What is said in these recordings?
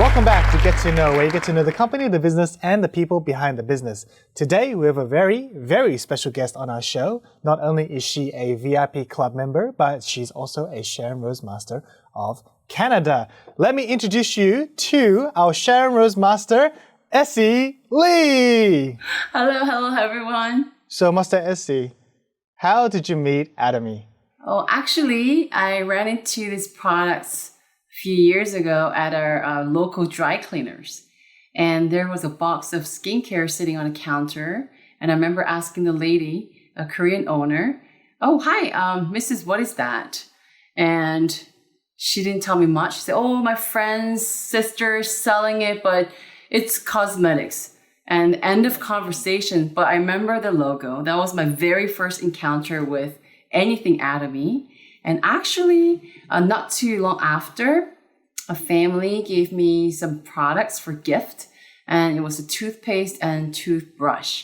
Welcome back to Get to Know, where you get to know the company, the business, and the people behind the business. Today, we have a very, very special guest on our show. Not only is she a VIP club member, but she's also a Sharon Rose Master of Canada. Let me introduce you to our Sharon Rose Master, Essie Lee. Hello everyone. So, Master Essie, how did you meet Atomy? Oh, actually, I ran into these products a few years ago at our local dry cleaners. And there was a box of skincare sitting on a counter. And I remember asking the lady, a Korean owner, "Oh, hi, Mrs. What is that?" And she didn't tell me much. She said, "Oh, my friend's sister is selling it, but it's cosmetics." And end of conversation. But I remember the logo. That was my very first encounter with anything Atomy. And actually, not too long after, a family gave me some products for gift. And it was a toothpaste and toothbrush.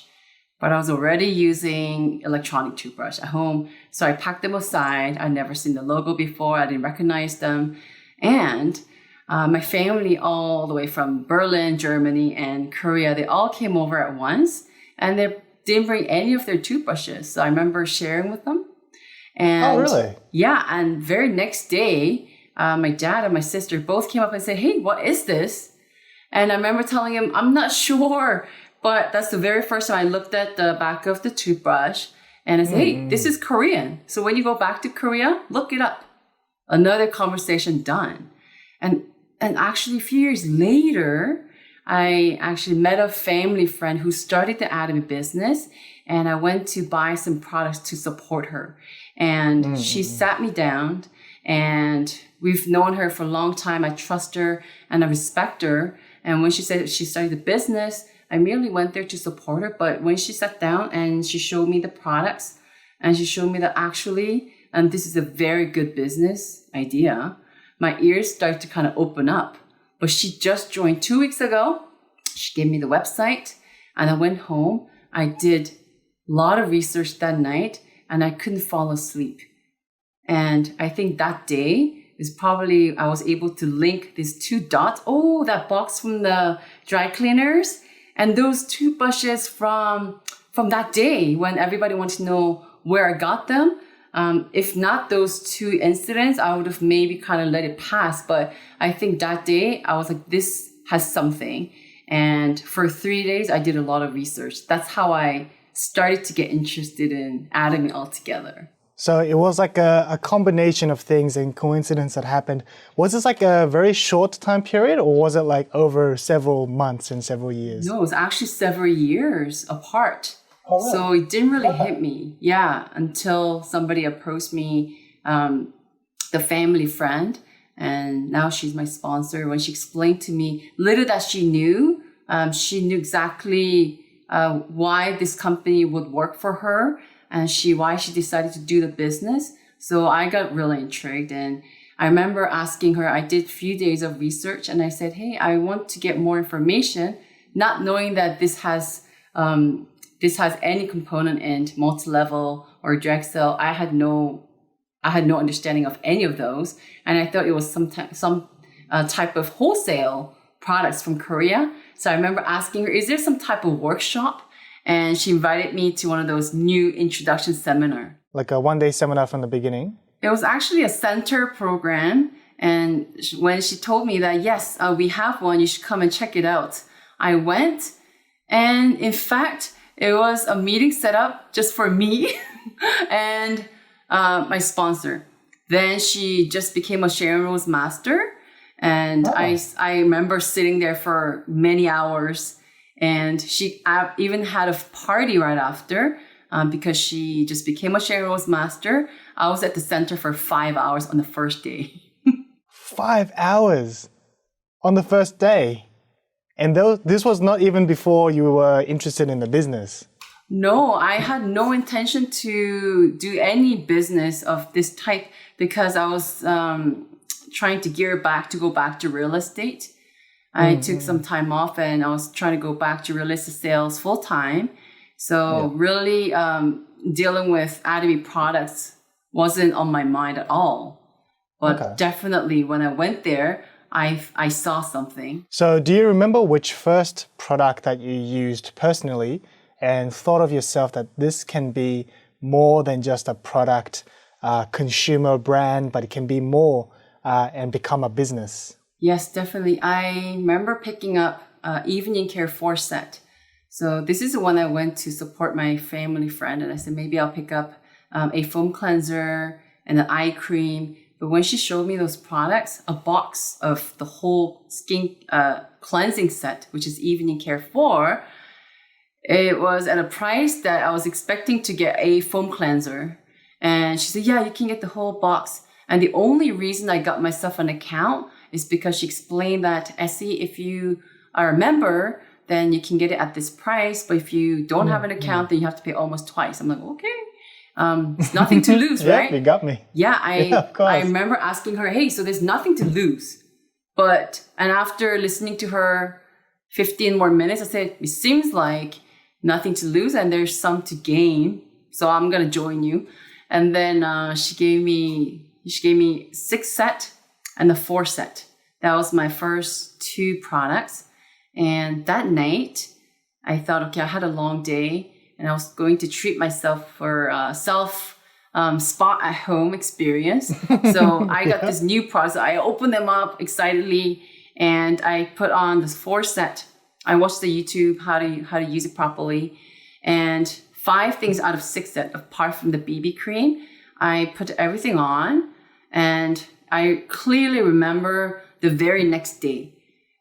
But I was already using electronic toothbrush at home. So I packed them aside. I'd never seen the logo before. I didn't recognize them. And my family all the way from Berlin, Germany, and Korea, they all came over at once. And they didn't bring any of their toothbrushes. So I remember sharing with them. And oh, really? Yeah, and very next day, my dad and my sister both came up and said, "Hey, what is this?" And I remember telling him, "I'm not sure." But that's the very first time I looked at the back of the toothbrush and I said, "Hey, this is Korean. So when you go back to Korea, look it up." Another conversation done. And actually a few years later, I actually met a family friend who started the Atomy business, and I went to buy some products to support her. And she sat me down, and we've known her for a long time. I trust her and I respect her. And when she said she started the business, I merely went there to support her. But when she sat down and she showed me the products, and she showed me that actually, and this is a very good business idea, my ears started to kind of open up. But she just joined 2 weeks ago. She gave me the website, and I went home. I did a lot of research that night, and I couldn't fall asleep. And I think that day is probably, I was able to link these two dots. Oh, that box from the dry cleaners, and those toothbrushes from that day when everybody wanted to know where I got them. If not those two incidents, I would have maybe kind of let it pass. But I think that day I was like, this has something. And for 3 days, I did a lot of research. That's how I started to get interested in Atomy altogether. So it was like a combination of things and coincidence that happened. Was this like a very short time period, or was it like over several months and several years? No, it was actually several years apart. Oh, really? So it didn't really hit me. Yeah, until somebody approached me, the family friend, and now she's my sponsor. When she explained to me little that she knew exactly why this company would work for her, and why she decided to do the business. So I got really intrigued, and I remember asking her, I did a few days of research, and I said, "Hey, I want to get more information," not knowing that this has any component in multi-level or direct sale. I had no understanding of any of those, and I thought it was some type of wholesale products from Korea. So I remember asking her, "Is there some type of workshop?" And she invited me to one of those new introduction seminar. Like a one-day seminar from the beginning? It was actually a center program. And when she told me that, yes, we have one, you should come and check it out, I went. And in fact, it was a meeting set up just for me and my sponsor. Then she just became a Sharon Rose Master. And I remember sitting there for many hours. And she even had a party right after because she just became a Sharon Rose Master. I was at the center for 5 hours on the first day. 5 hours on the first day? And this was not even before you were interested in the business? No, I had no intention to do any business of this type because I was trying to go back to real estate. I took some time off and I was trying to go back to real estate sales full time. So really dealing with Atomy products wasn't on my mind at all. But definitely when I went there, I saw something. So do you remember which first product that you used personally and thought of yourself that this can be more than just a product, consumer brand, but it can be more and become a business? Yes, definitely. I remember picking up evening care 4 set. So this is the one I went to support my family friend, and I said maybe I'll pick up a foam cleanser and an eye cream. But when she showed me those products, a box of the whole skin cleansing set, which is evening care 4, it was at a price that I was expecting to get a foam cleanser. And she said, yeah, you can get the whole box. And the only reason I got myself an account is because she explained that, Essie, if you are a member, then you can get it at this price. But if you don't have an account, then you have to pay almost twice. I'm like, okay. It's nothing to lose, right? Yeah, you got me. Yeah, of course. I remember asking her, hey, so there's nothing to lose. And after listening to her 15 more minutes, I said, it seems like nothing to lose and there's some to gain. So I'm going to join you. And then she gave me 6 set and the 4 set. That was my first 2 products. And that night, I thought, okay, I had a long day and I was going to treat myself for self spa at home experience. So I got this new product. I opened them up excitedly and I put on this 4 set. I watched the YouTube how to use it properly, and 5 things out of 6 set, apart from the BB cream, I put everything on, and I clearly remember the very next day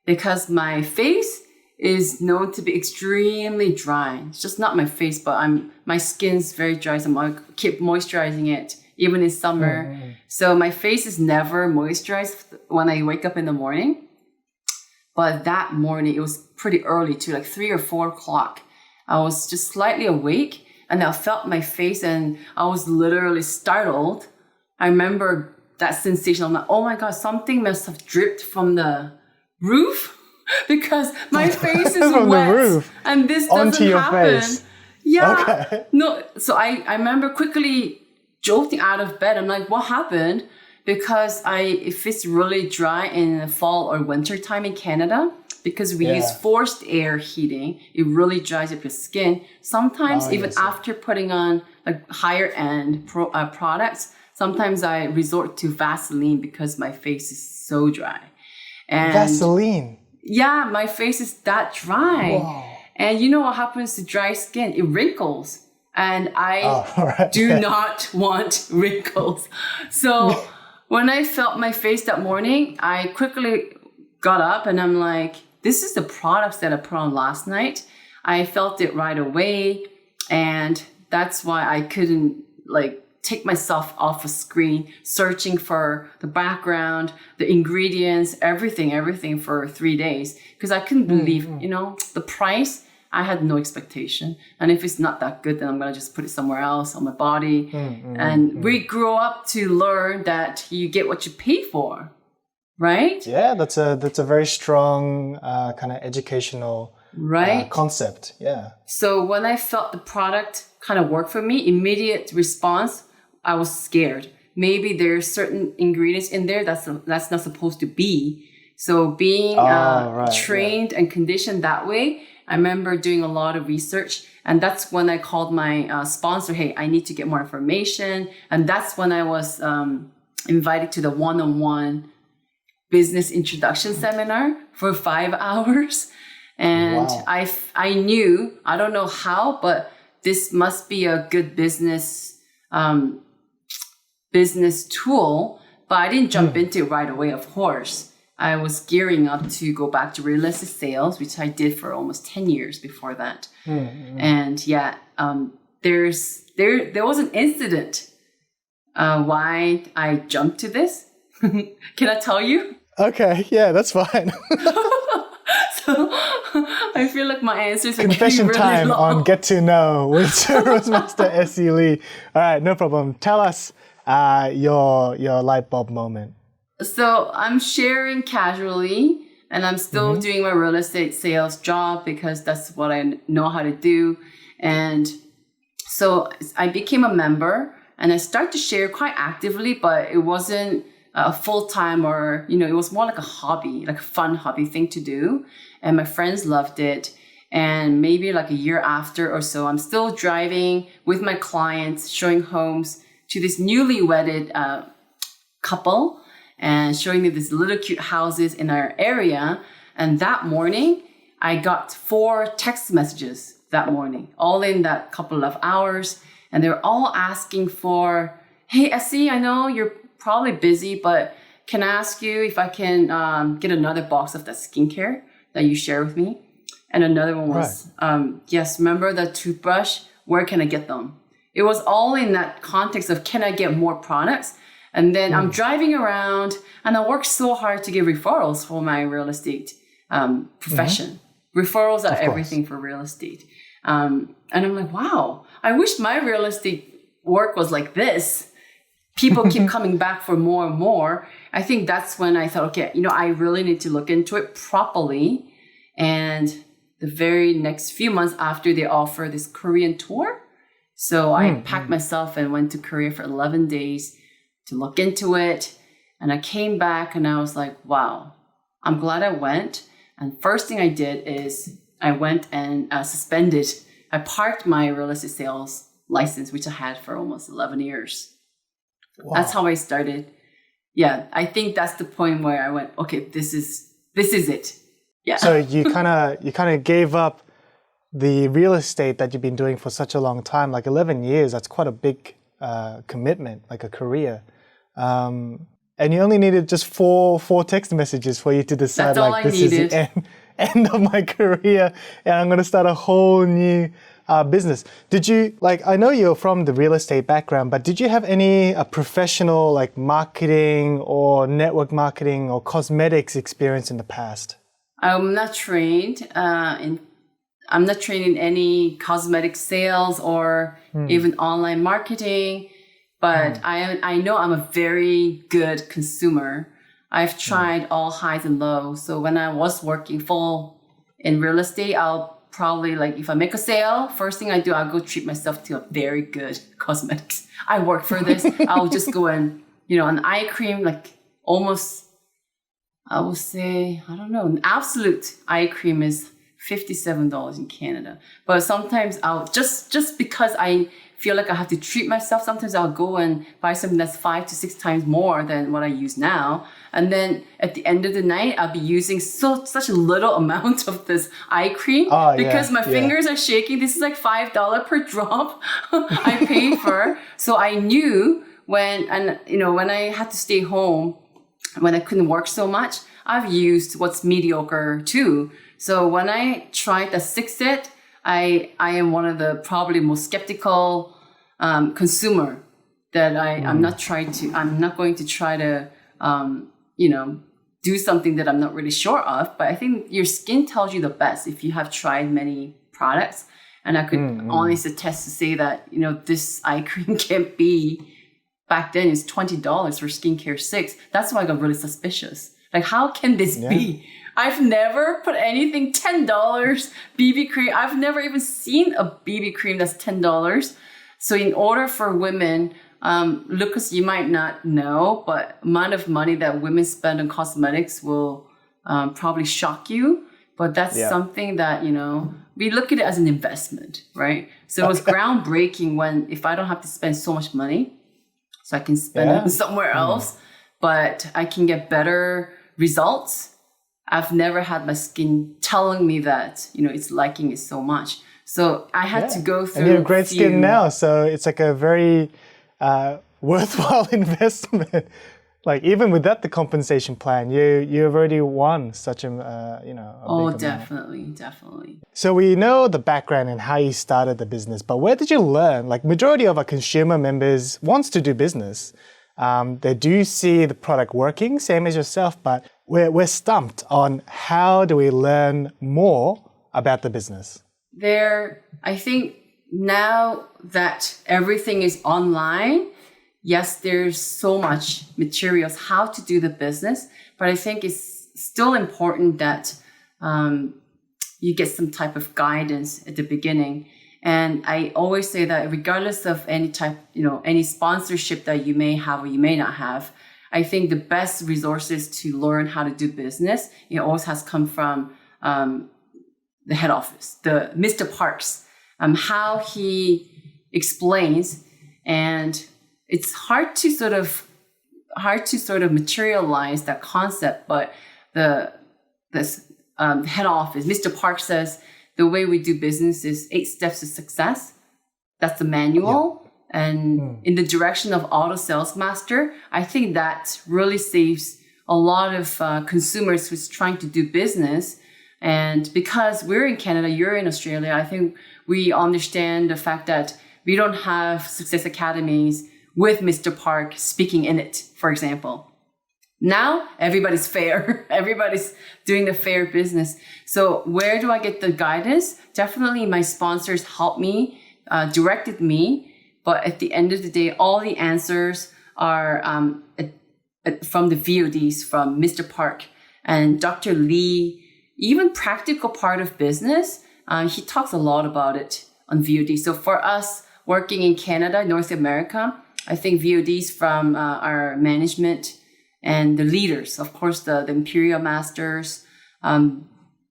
because my face is known to be extremely dry. It's just not my face, but my skin's very dry, so I keep moisturizing it even in summer. Mm-hmm. So my face is never moisturized when I wake up in the morning. But that morning, it was pretty early too, like 3 or 4 o'clock. I was just slightly awake and I felt my face and I was literally startled. I remember that sensation. I'm like, oh my God, something must have dripped from the roof because my face is from wet the roof and this onto doesn't your happen. face. Yeah. Okay. No, so I remember quickly jolting out of bed. I'm like, what happened? Because if it's really dry in the fall or winter time in Canada, because we use forced air heating, it really dries up your skin. Sometimes even after putting on like higher end products, sometimes I resort to Vaseline because my face is so dry. And Vaseline? Yeah, my face is that dry. Whoa. And you know what happens to dry skin? It wrinkles. And I do not want wrinkles. So when I felt my face that morning, I quickly got up and I'm like, this is the products that I put on last night. I felt it right away. And that's why I couldn't take myself off a screen searching for the background, the ingredients, everything for 3 days. Because I couldn't believe, the price. I had no expectation. And if it's not that good, then I'm going to just put it somewhere else on my body. We grew up to learn that you get what you pay for, right? Yeah, that's a very strong kind of educational concept. Yeah. So when I felt the product kind of work for me, immediate response, I was scared. Maybe there's certain ingredients in there that's not supposed to be. So being trained and conditioned that way, I remember doing a lot of research, and that's when I called my sponsor, hey, I need to get more information. And that's when I was invited to the one-on-one business introduction seminar for 5 hours. And I knew, I don't know how, but this must be a good business tool. But I didn't jump into it right away, of course. I was gearing up to go back to real estate sales, which I did for almost 10 years before that. And there was an incident why I jumped to this. Can I tell you? Okay, yeah, that's fine. So I feel like my answers are confession really time long. on Get to Know with Roastmaster Essie Lee. All right, no problem. Tell us your light bulb moment. So I'm sharing casually, and I'm still doing my real estate sales job because that's what I know how to do. And so I became a member, and I started to share quite actively, but it wasn't a full-time or, it was more like a hobby, like a fun hobby thing to do. And my friends loved it. And maybe like a year after or so, I'm still driving with my clients, showing homes to this newly wedded couple and showing them these little cute houses in our area. And that morning, I got 4 text messages that morning, all in that couple of hours. And they were all asking for, hey, Essie, I know you're probably busy, but can I ask you if I can get another box of that skincare that you share with me? And another one was, yes, remember the toothbrush? Where can I get them? It was all in that context of, can I get more products? And then I'm driving around and I work so hard to get referrals for my real estate profession. Referrals are everything for real estate. And I'm like, wow, I wish my real estate work was like this. People keep coming back for more and more. I think that's when I thought, okay, I really need to look into it properly. And the very next few months after they offer this Korean tour. So I packed myself and went to Korea for 11 days to look into it. And I came back and I was like, wow, I'm glad I went. And first thing I did is I went and I parked my real estate sales license, which I had for almost 11 years. Wow. That's how I started. Yeah, I think that's the point where I went, okay, this is it. Yeah. So you kind of gave up the real estate that you've been doing for such a long time, like 11 years. That's quite a big commitment, like a career. And you only needed just four text messages for you to decide, like, this is the end of my career, and I'm going to start a whole new business. Did you, I know you're from the real estate background, but did you have any professional, marketing or network marketing or cosmetics experience in the past? I'm not trained in any cosmetic sales or even online marketing, but I know I'm a very good consumer. I've tried all highs and lows. So when I was working full in real estate, I'll probably, if I make a sale, first thing I do, I'll go treat myself to a very good cosmetics. I work for this. I'll just go and, an eye cream, almost, I would say, I don't know, an absolute eye cream is $57 in Canada. But sometimes I'll, just because I feel like I have to treat myself, sometimes I'll go and buy something that's 5 to 6 times more than what I use now. And then at the end of the night, I'll be using such a little amount of this eye cream because my fingers are shaking. This is $5 per drop I paid for. So I knew when I had to stay home, when I couldn't work so much, I've used what's mediocre too. So when I tried the 6-set, I am one of the probably most skeptical consumer that I'm not going to try to, do something that I'm not really sure of. But I think your skin tells you the best if you have tried many products. And I could honestly attest to say that, this eye cream can't be. Back then, it's $20 for skincare 6. That's why I got really suspicious. How can this be? I've never put anything $10 BB cream. I've never even seen a BB cream that's $10. So in order for women, Lucas, you might not know, but amount of money that women spend on cosmetics will probably shock you. But that's something that, we look at it as an investment, right? So it was groundbreaking if I don't have to spend so much money, so I can spend it somewhere else, but I can get better results. I've never had my skin telling me that, it's liking it so much. So I had to go through. And you have great skin now, so it's a very worthwhile investment. Even without the compensation plan, you've already won such a big amount. Definitely. So we know the background and how you started the business, but where did you learn? Majority of our consumer members wants to do business. They do see the product working, same as yourself, but we're stumped on how do we learn more about the business. I think now that everything is online, yes, there's so much materials how to do the business, but I think it's still important that you get some type of guidance at the beginning. And I always say that regardless of any type, any sponsorship that you may have or you may not have, I think the best resources to learn how to do business, it always has come from the head office, the Mr. Parks, how he explains, and it's hard to sort of materialize that concept. But this head office, Mr. Park says the way we do business is 8 steps to success. That's the manual. Yeah. And in the direction of auto sales master, I think that really saves a lot of consumers who's trying to do business. And because we're in Canada, you're in Australia, I think we understand the fact that we don't have success academies with Mr. Park speaking in it, for example. Now, everybody's fair. Everybody's doing the fair business. So where do I get the guidance? Definitely my sponsors helped me, directed me. But at the end of the day, all the answers are from the VODs, from Mr. Park and Dr. Lee. Even practical part of business, he talks a lot about it on VOD. So for us working in Canada, North America, I think VODs from our management and the leaders, of course, the Imperial Masters.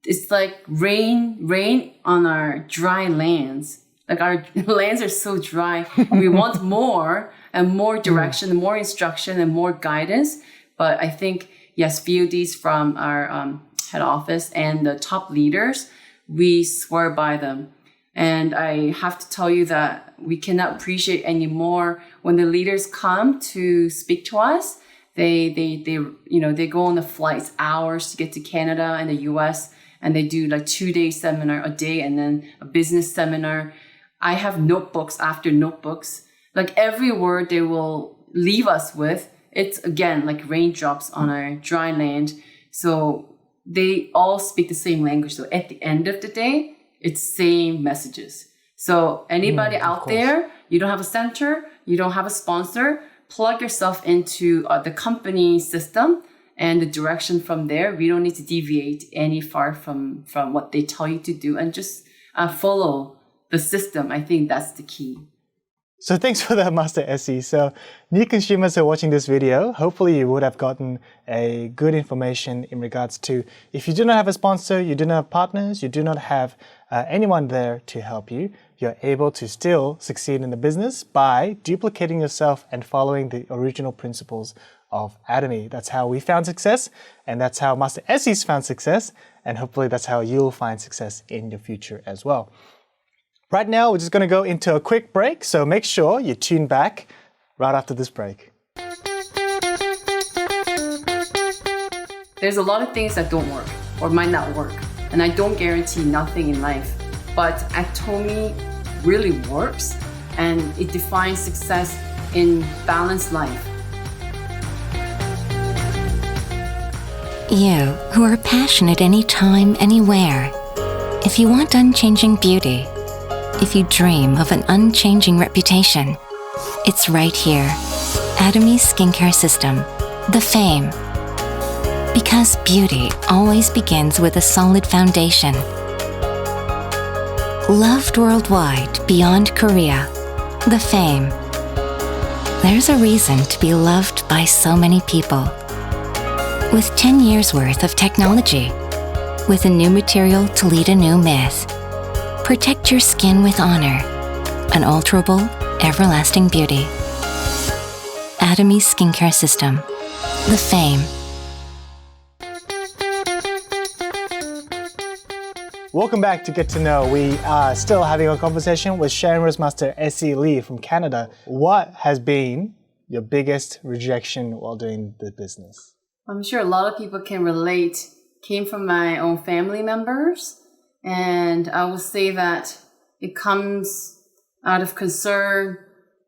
It's like rain on our dry lands. Like our lands are so dry. We want more and more direction, more instruction and more guidance. But I think, yes, VODs from our head office and the top leaders, we swear by them. And I have to tell you that we cannot appreciate anymore when the leaders come to speak to us. They go on the flights hours to get to Canada and the US, and they do like 2-day seminar a day and then a business seminar. I have notebooks after notebooks. Like every word they will leave us with, it's again like raindrops on our dry land. So they all speak the same language. So at the end of the day, it's same messages. So anybody out there, you don't have a center, you don't have a sponsor, plug yourself into the company system and the direction from there. We don't need to deviate any far from what they tell you to do, and just follow the system. I think that's the key. So thanks for that, Master Essie. So new consumers who are watching this video, hopefully you would have gotten a good information in regards to if you do not have a sponsor, you do not have partners, you do not have anyone there to help you, you're able to still succeed in the business by duplicating yourself and following the original principles of Atomy. That's how we found success, and that's how Master Essie's found success, and hopefully that's how you'll find success in your future as well. Right now, we're just going to go into a quick break, so make sure you tune back right after this break. There's a lot of things that don't work or might not work, and I don't guarantee nothing in life. But Atomy really works, and it defines success in balanced life. You, who are passionate anytime, anywhere, if you want unchanging beauty, if you dream of an unchanging reputation, it's right here. Atomy Skincare System, the Fame. Because beauty always begins with a solid foundation. Loved worldwide beyond Korea, the Fame. There's a reason to be loved by so many people. With 10 years worth of technology, with a new material to lead a new myth. Protect your skin with honor. Unalterable, everlasting beauty. Atomy Skincare System, the Fame. Welcome back to Get to Know. We are still having a conversation with Sharon Master ESSIE LEE from Canada. What has been your biggest rejection while doing the business? I'm sure a lot of people can relate. Came from my own family members. And I will say that it comes out of concern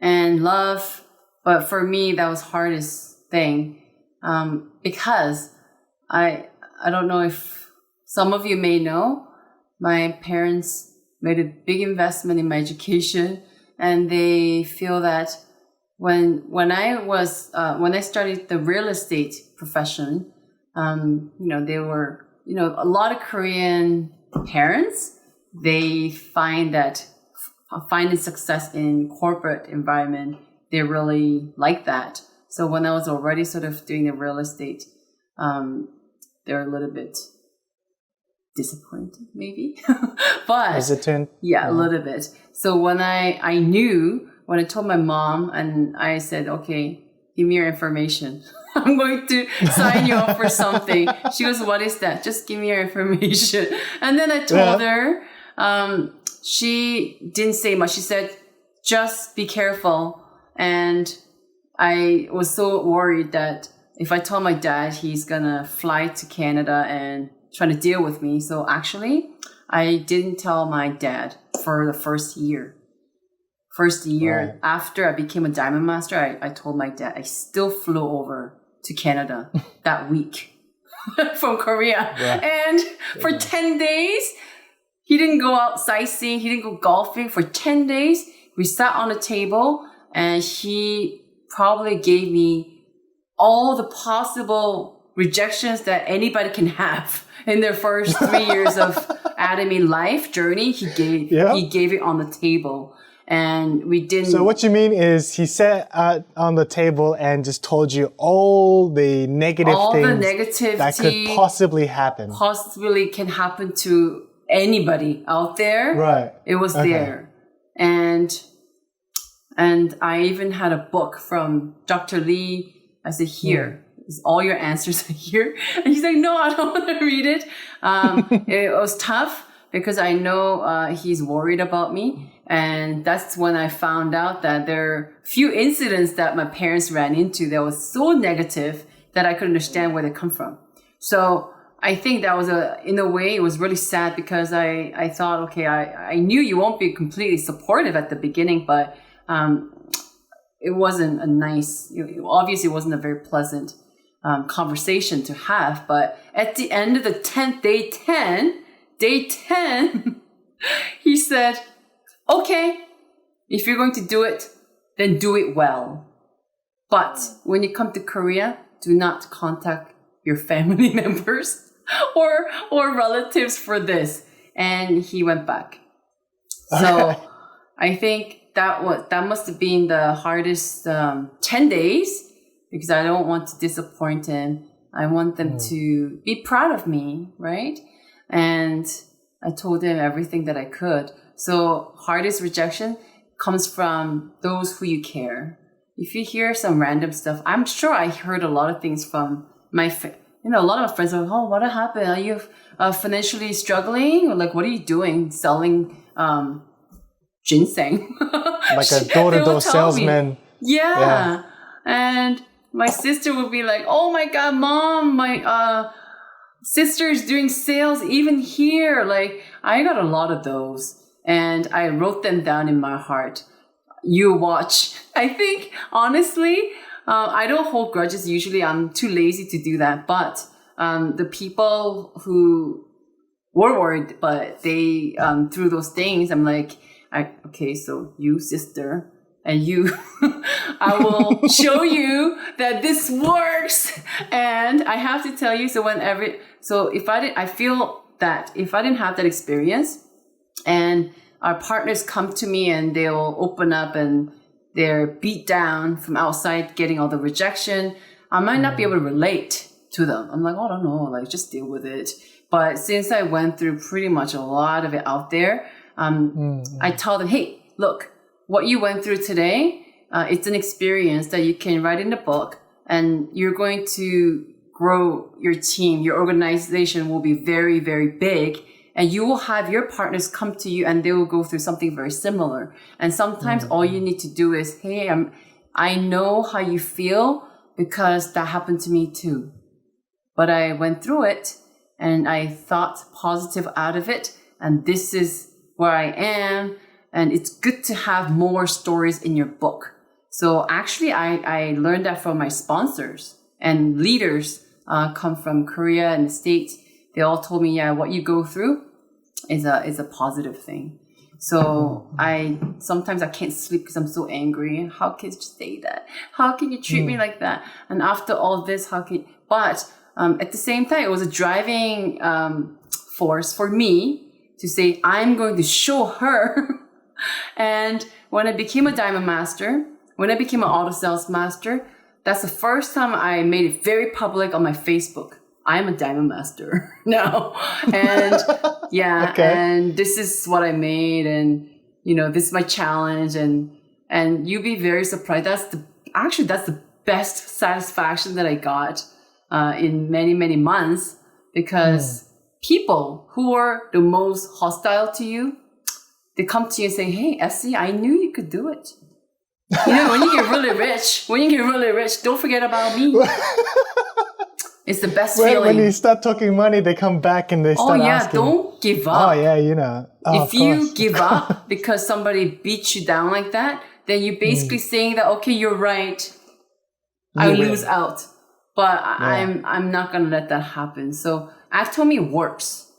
and love. But for me, that was the hardest thing. Because I don't know if some of you may know, my parents made a big investment in my education, and they feel that when I started the real estate profession, they were, a lot of Korean parents, they find that finding success in corporate environment, they really like that. So when I was already sort of doing the real estate, they're a little bit disappointed, maybe. But hesitant. Yeah, a little bit. So when I knew, when I told my mom and I said, okay, give me your information. I'm going to sign you up for something. She goes, what is that? Just give me your information. And then I told her, she didn't say much. She said, just be careful. And I was so worried that if I told my dad, he's going to fly to Canada and try to deal with me. So actually, I didn't tell my dad for the first year. Right. After I became a diamond master, I told my dad. I still flew over to Canada that week from Korea. Yeah. And for 10 days, he didn't go out sightseeing. He didn't go golfing. For 10 days, we sat on a table and he probably gave me all the possible rejections that anybody can have in their first 3 years of Atomy life journey. He gave it on the table. And we didn't. So what you mean is he sat on the table and just told you all the negative things that could possibly happen. Possibly can happen to anybody out there. Right. It was there. And I even had a book from Dr. Lee. I said, here, all your answers are here. And he's like, no, I don't want to read it. It was tough because I know he's worried about me. And that's when I found out that there are few incidents that my parents ran into that was so negative that I could understand where they come from. So I think that was in a way, it was really sad because I thought, okay, I knew you won't be completely supportive at the beginning, but it wasn't a nice, obviously it wasn't a very pleasant conversation to have. But at the end of the 10th, day 10, he said, okay, if you're going to do it, then do it well. But when you come to Korea, do not contact your family members or relatives for this. And he went back. So I think that must have been the hardest 10 days because I don't want to disappoint him. I want them to be proud of me, right? And I told him everything that I could. So hardest rejection comes from those who you care. If you hear some random stuff, I'm sure I heard a lot of things from my, a lot of my friends are like, oh, what happened? Are you financially struggling? Or like, what are you doing? Selling ginseng. Like a door-to-door salesman. Yeah. And my sister would be like, oh my God, Mom, my sister is doing sales even here. Like, I got a lot of those. And I wrote them down in my heart. You watch. I think, honestly, I don't hold grudges usually. I'm too lazy to do that. But the people who were worried, but they, through those things, I'm like, okay, so you, sister, and you, I will show you that this works. And I have to tell you, I feel that if I didn't have that experience, and our partners come to me and they'll open up and they're beat down from outside getting all the rejection, I might not be able to relate to them. I'm like, oh, I don't know, like just deal with it. But since I went through pretty much a lot of it out there, I tell them, hey, look, what you went through today, it's an experience that you can write in the book and you're going to grow your team. Your organization will be very, very big. And you will have your partners come to you and they will go through something very similar. And sometimes all you need to do is, hey, I know how you feel because that happened to me too. But I went through it and I thought positive out of it. And this is where I am. And it's good to have more stories in your book. So actually, I learned that from my sponsors and leaders come from Korea and the States. They all told me, yeah, what you go through is a positive thing. So sometimes I can't sleep because I'm so angry. How can you say that? How can you treat me like that? And after all this, but at the same time, it was a driving force for me to say, I'm going to show her. And when I became a diamond master, when I became an auto sales master, that's the first time I made it very public on my Facebook. I'm a diamond master now. And yeah, and this is what I made. And, this is my challenge. And you'll be very surprised. That's the best satisfaction that I got in many, many months, because people who are the most hostile to you, they come to you and say, hey, Essie, I knew you could do it. When you get really rich, don't forget about me. It's the best feeling. When you start talking money, they come back and they start asking. Don't give up. Oh, yeah, if you give up because somebody beats you down like that, then you're basically saying that, okay, you're right. I lose out. But I'm not going to let that happen. So Atomy works.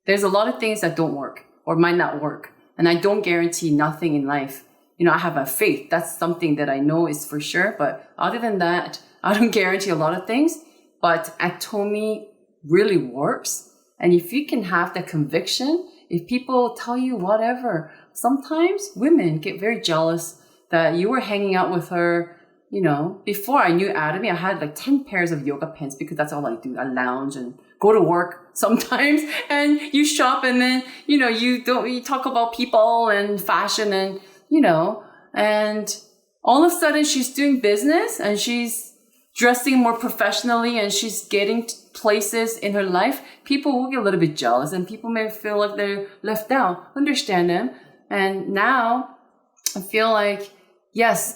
There's a lot of things that don't work or might not work. And I don't guarantee nothing in life. I have a faith. That's something that I know is for sure. But other than that, I don't guarantee a lot of things. But Atomy really works. And if you can have that conviction, if people tell you whatever, sometimes women get very jealous that you were hanging out with her. Before I knew Atomy, I had like 10 pairs of yoga pants because that's all I do. I lounge and go to work sometimes, and you shop, and then, you talk about people and fashion and, and all of a sudden she's doing business and she's dressing more professionally and she's getting places in her life. People will get a little bit jealous and people may feel like they're left out. Understand them. And now I feel like, yes,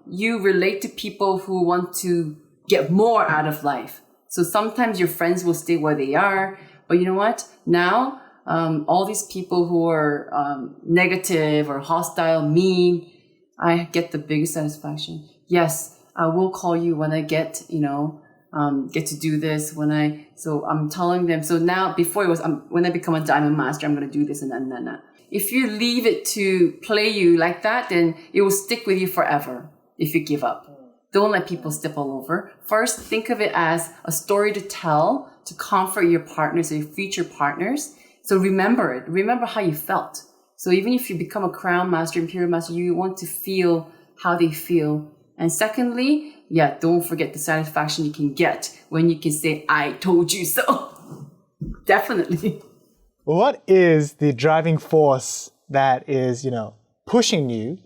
you relate to people who want to get more out of life. So sometimes your friends will stay where they are. But you know what? Now, all these people who are negative or hostile, mean, I get the biggest satisfaction. Yes, I will call you when I get to do this. So I'm telling them. So now, before it was, when I become a diamond master, I'm going to do this and that. If you leave it to play you like that, then it will stick with you forever if you give up. Don't let people step all over. First, think of it as a story to tell, to comfort your partners or your future partners. So remember it. Remember how you felt. So even if you become a crown master, imperial master, you want to feel how they feel. And secondly, don't forget the satisfaction you can get when you can say, I told you so. Definitely. What is the driving force that is, pushing you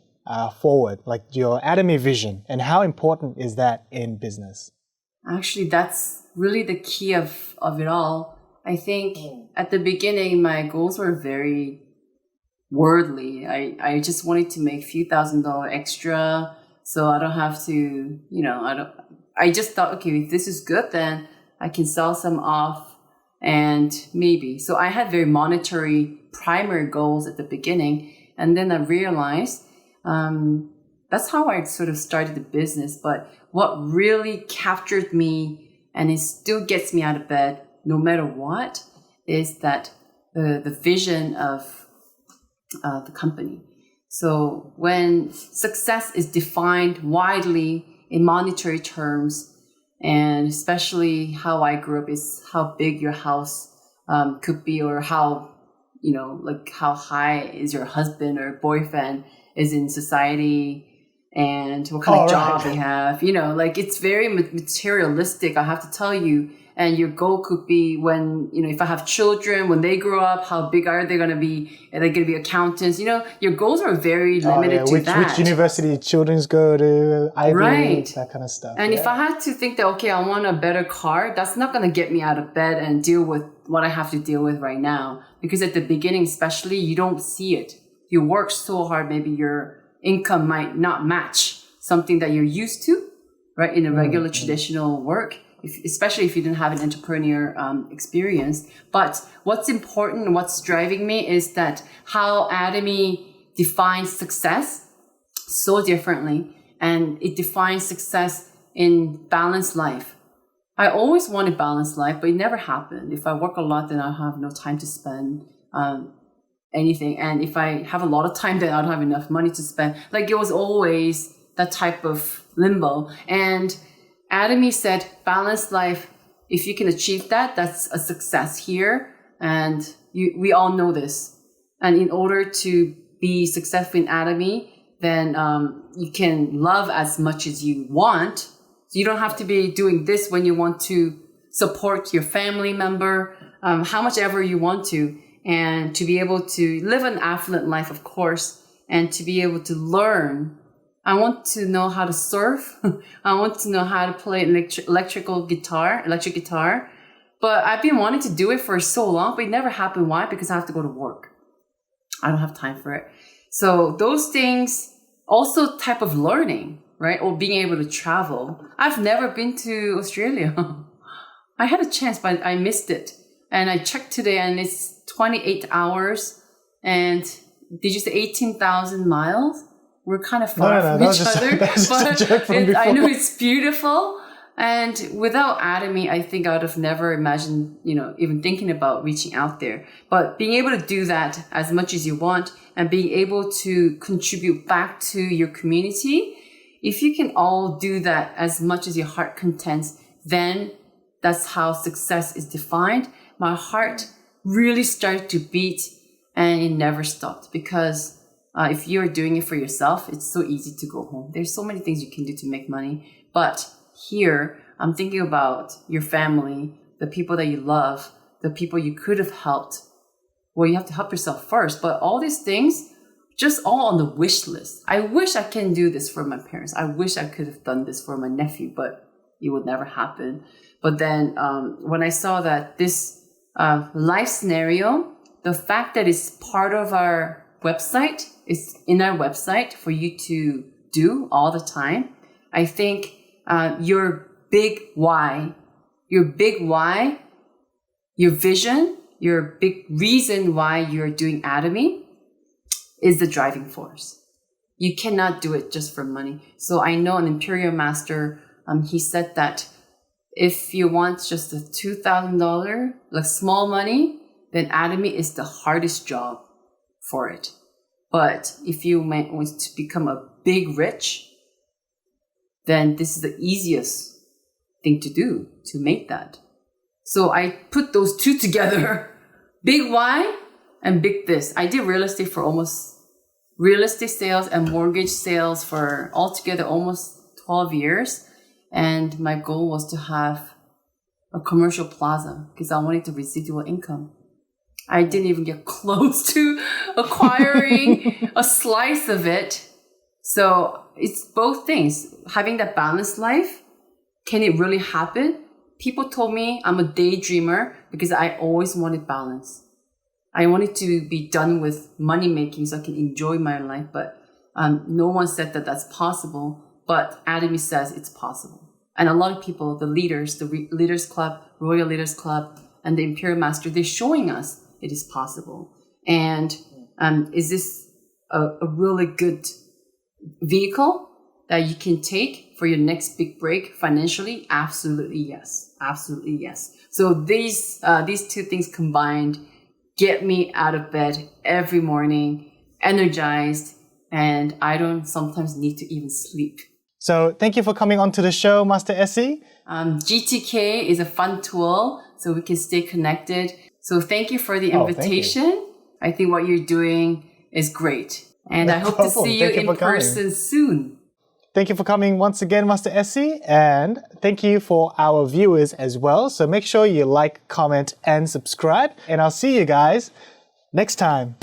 forward, like your Atomy vision, and how important is that in business? Actually, that's really the key of it all. I think at the beginning, my goals were very worldly. I just wanted to make a few $1,000s extra, so I don't have to, I just thought, okay, if this is good, then I can sell some off and maybe. So I had very monetary primary goals at the beginning. And then I realized that's how I sort of started the business. But what really captured me, and it still gets me out of bed no matter what, is that the vision of the company. So when success is defined widely in monetary terms, and especially how I grew up is how big your house could be, or how, how high is your husband or boyfriend is in society, and what kind of job they have. It's very materialistic, I have to tell you. And your goal could be when, if I have children, when they grow up, how big are they going to be? Are they going to be accountants? Your goals are very limited to that. Which university children's go to, Ivy, right. That kind of stuff. And if I had to think that, okay, I want a better car, that's not going to get me out of bed and deal with what I have to deal with right now. Because at the beginning, especially, you don't see it. You work so hard, maybe your income might not match something that you're used to, right, in a regular traditional work. Especially if you didn't have an entrepreneur experience. But what's important, what's driving me is that how Atomy defines success so differently. And it defines success in balanced life. I always wanted balanced life, but it never happened. If I work a lot, then I'll have no time to spend anything. And if I have a lot of time, then I don't have enough money to spend. It was always that type of limbo. And Atomy said, balanced life, if you can achieve that, that's a success here. And we all know this. And in order to be successful in Atomy, then you can love as much as you want. So you don't have to be doing this when you want to support your family member, how much ever you want to, and to be able to live an affluent life, of course, and to be able to learn. I want to know how to surf. I want to know how to play electric guitar. But I've been wanting to do it for so long, but it never happened. Why? Because I have to go to work. I don't have time for it. So those things, also type of learning, right? Or being able to travel. I've never been to Australia. I had a chance, but I missed it. And I checked today and it's 28 hours. And did you say 18,000 miles? We're kind of far from each other. But I know it's beautiful. And without Atomy, I think I would have never imagined, even thinking about reaching out there. But being able to do that as much as you want and being able to contribute back to your community, if you can all do that as much as your heart contents, then that's how success is defined. My heart really started to beat and it never stopped because if you're doing it for yourself, it's so easy to go home. There's so many things you can do to make money. But here, I'm thinking about your family, the people that you love, the people you could have helped. Well, you have to help yourself first. But all these things, just all on the wish list. I wish I can do this for my parents. I wish I could have done this for my nephew, but it would never happen. But then when I saw that this life scenario, the fact that it's part of our website, it's in our website for you to do all the time, I think your big why, your vision, your big reason why you're doing Atomy is the driving force. You cannot do it just for money. So I know an Imperial Master, he said that if you want just a $2,000, like small money, then Atomy is the hardest job for it. But if you want to become a big rich, then this is the easiest thing to do, to make that. So I put those two together, big why and big this. I did real estate sales and mortgage sales for altogether almost 12 years. And my goal was to have a commercial plaza because I wanted the residual income. I didn't even get close to acquiring a slice of it. So it's both things. Having that balanced life, can it really happen? People told me I'm a daydreamer because I always wanted balance. I wanted to be done with money making so I can enjoy my life, but no one said that that's possible. But Atomy says it's possible. And a lot of people, the leaders, the Leaders Club, Royal Leaders Club, and the Imperial Master, they're showing us it is possible. And is this a really good vehicle that you can take for your next big break financially? Absolutely yes. Absolutely yes. So these two things combined get me out of bed every morning, energized, and I don't sometimes need to even sleep. So thank you for coming on to the show, Master Essie. GTK is a fun tool so we can stay connected. So thank you for the invitation. I think what you're doing is great. And I hope to see you in person soon. Thank you for coming once again, Master Essie. And thank you for our viewers as well. So make sure you like, comment, and subscribe. And I'll see you guys next time.